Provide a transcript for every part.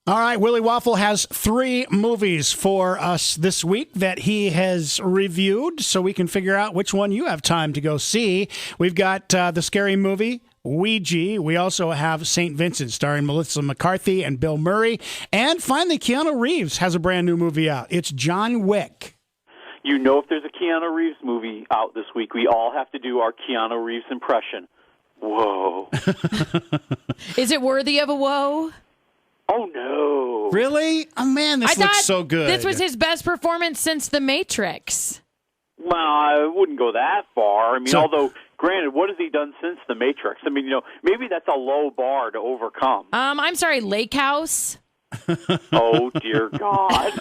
All right, Willie Waffle has 3 movies for us this week that he has reviewed, so we can figure out which one you have time to go see. We've got the scary movie, Ouija. We also have St. Vincent, starring Melissa McCarthy and Bill Murray. And finally, Keanu Reeves has a brand new movie out. It's John Wick. You know, if there's a Keanu Reeves movie out this week, we all have to do our Keanu Reeves impression. Whoa. Is it worthy of a whoa? Oh, no. Really? Oh, man, this looks so good. This was his best performance since The Matrix. Well, I wouldn't go that far. I mean, although, granted, what has he done since The Matrix? I mean, maybe that's a low bar to overcome. I'm sorry, Lake House? Oh, dear God.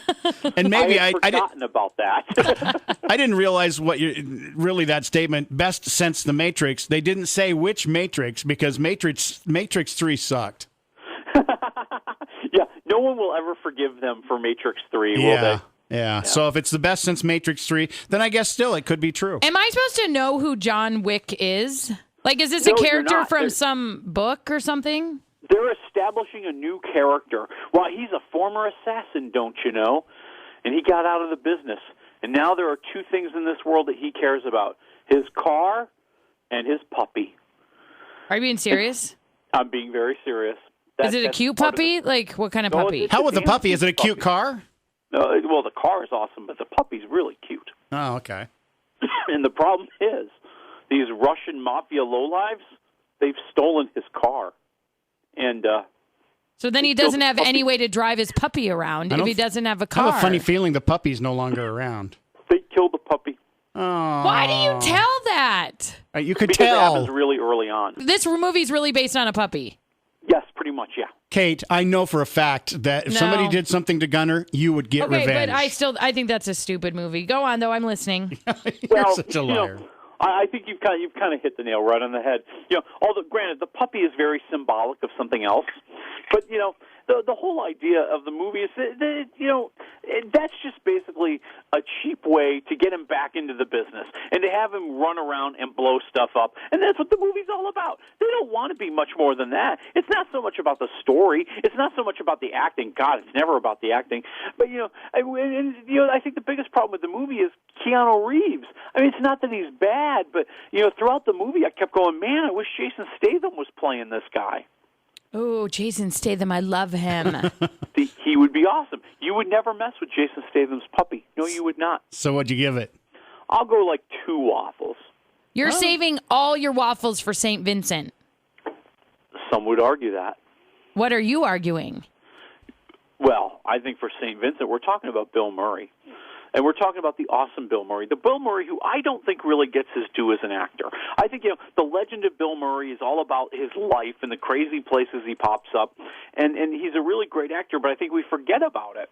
And maybe I had forgotten about that. I didn't realize really that statement, best since The Matrix. They didn't say which Matrix, because Matrix 3 sucked. Yeah, no one will ever forgive them for Matrix 3, will they? Yeah. So if it's the best since Matrix 3, then I guess still it could be true. Am I supposed to know who John Wick is? Like, is this a character from some book or something? They're establishing a new character. Well, he's a former assassin, don't you know? And he got out of the business. And now there are 2 things in this world that he cares about: his car and his puppy. Are you being serious? I'm being very serious. Is it a cute puppy? Like, what kind of puppy? How with the puppy? Is it a cute car? No, well, the car is awesome, but the puppy's really cute. Oh, okay. And the problem is, these Russian mafia lowlives, they've stolen his car. And so then he doesn't have any way to drive his puppy around if he doesn't have a car. I have a funny feeling the puppy's no longer around. They killed the puppy. Oh. Why do you tell that? You could because tell. It happens really early on. This movie's really based on a puppy. Yes, pretty much, yeah. Kate, I know for a fact that if somebody did something to Gunner, you would get revenge. Okay, but I think that's a stupid movie. Go on, though. I'm listening. You're such a liar. I think you've kind of hit the nail right on the head. Although granted, the puppy is very symbolic of something else, but the whole idea of the movie is that, that's just basically a cheap way to get him back into the business and to have him run around and blow stuff up. And that's what the movie's all about. They don't want to be much more than that. It's not so much about the story. It's not so much about the acting. God, it's never about the acting. But, I think the biggest problem with the movie is Keanu Reeves. I mean, it's not that he's bad, but, throughout the movie I kept going, man, I wish Jason Statham was playing this guy. Oh, Jason Statham, I love him. He would be awesome. You would never mess with Jason Statham's puppy. No, you would not. So what'd you give it? I'll go like 2 waffles. You're saving all your waffles for St. Vincent. Some would argue that. What are you arguing? Well, I think for St. Vincent, we're talking about Bill Murray. And we're talking about the awesome Bill Murray. The Bill Murray who I don't think really gets his due as an actor. I think, the legend of Bill Murray is all about his life and the crazy places he pops up. And he's a really great actor, but I think we forget about it.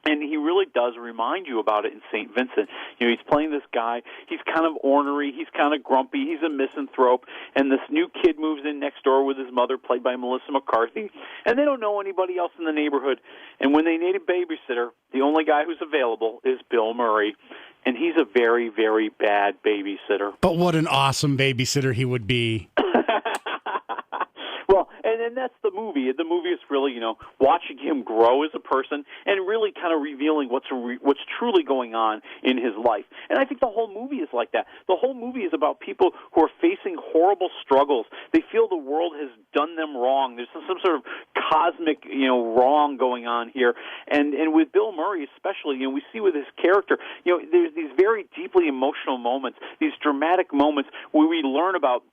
And he really does remind you about it in St. Vincent. He's playing this guy. He's kind of ornery. He's kind of grumpy. He's a misanthrope. And this new kid moves in next door with his mother, played by Melissa McCarthy. And they don't know anybody else in the neighborhood. And when they need a babysitter, the only guy who's available is Bill Murray. And he's a very, very bad babysitter. But what an awesome babysitter he would be. Well, and that's the movie. The movie is really, watching him grow as a person and really kind of revealing what's truly going on in his life. And I think the whole movie is like that. The whole movie is about people who are facing horrible struggles. They feel the world has done them wrong. There's some sort of cosmic, wrong going on here. And with Bill Murray especially, we see with his character, there's these very deeply emotional moments, these dramatic moments where we learn about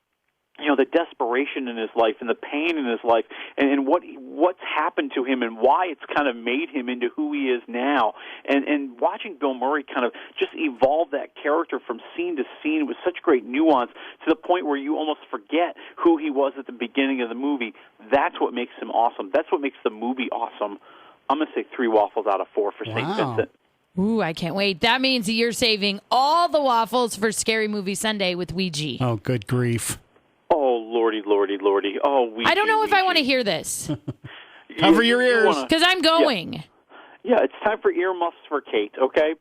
the desperation in his life and the pain in his life and what's happened to him and why it's kind of made him into who he is now. And watching Bill Murray kind of just evolve that character from scene to scene with such great nuance to the point where you almost forget who he was at the beginning of the movie, that's what makes him awesome. That's what makes the movie awesome. I'm going to say 3 waffles out of 4 for St. Vincent. Ooh, I can't wait. That means you're saving all the waffles for Scary Movie Sunday with Ouija. Oh, good grief. Oh, lordy, lordy, lordy. Oh, Ouija, I don't know if Ouija. I want to hear this. Cover your ears. Because I'm going. Yeah, it's time for earmuffs for Kate, okay?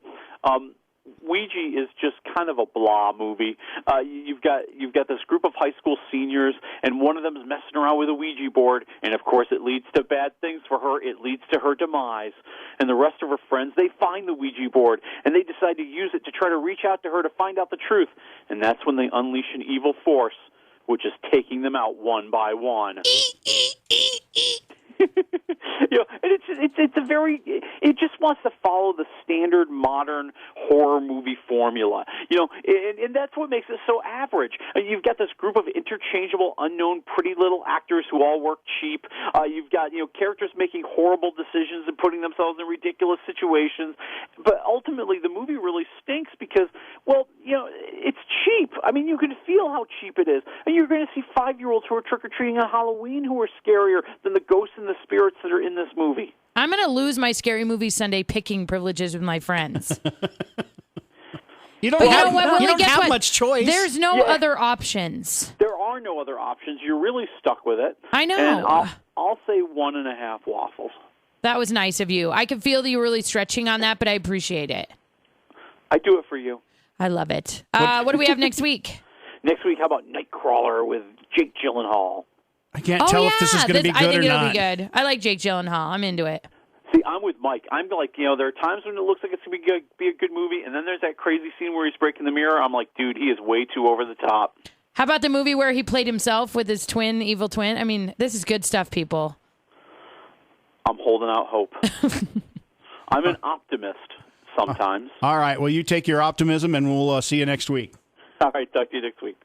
Ouija is just kind of a blah movie. You've got this group of high school seniors, and one of them is messing around with a Ouija board, and of course it leads to bad things for her. It leads to her demise. And the rest of her friends, they find the Ouija board, and they decide to use it to try to reach out to her to find out the truth. And that's when they unleash an evil force, which is taking them out one by one. And it's a very, it just wants to follow the standard modern horror movie formula, and that's what makes it so average. You've got this group of interchangeable, unknown, pretty little actors who all work cheap. You've got characters making horrible decisions and putting themselves in ridiculous situations, but ultimately the movie really stinks because, it's cheap. I mean, you can feel how cheap it is, and you're going to see 5-year-olds who are trick-or-treating on Halloween who are scarier than the ghosts and the spirits that are in this movie. I'm going to lose my Scary Movie Sunday picking privileges with my friends. You don't have much choice. There's no other options. There are no other options. You're really stuck with it. I know. And I'll say 1.5 waffles. That was nice of you. I could feel that you were really stretching on that, but I appreciate it. I do it for you. I love it. What do we have next week? Next week, how about Nightcrawler with Jake Gyllenhaal? I can't tell if this is going to be good or not. I think it'll be good. I like Jake Gyllenhaal. I'm into it. See, I'm with Mike. I'm like, there are times when it looks like it's going to be a good movie, and then there's that crazy scene where he's breaking the mirror. I'm like, dude, he is way too over the top. How about the movie where he played himself with his evil twin? I mean, this is good stuff, people. I'm holding out hope. I'm an optimist sometimes. All right. Well, you take your optimism, and we'll see you next week. All right. Talk to you next week.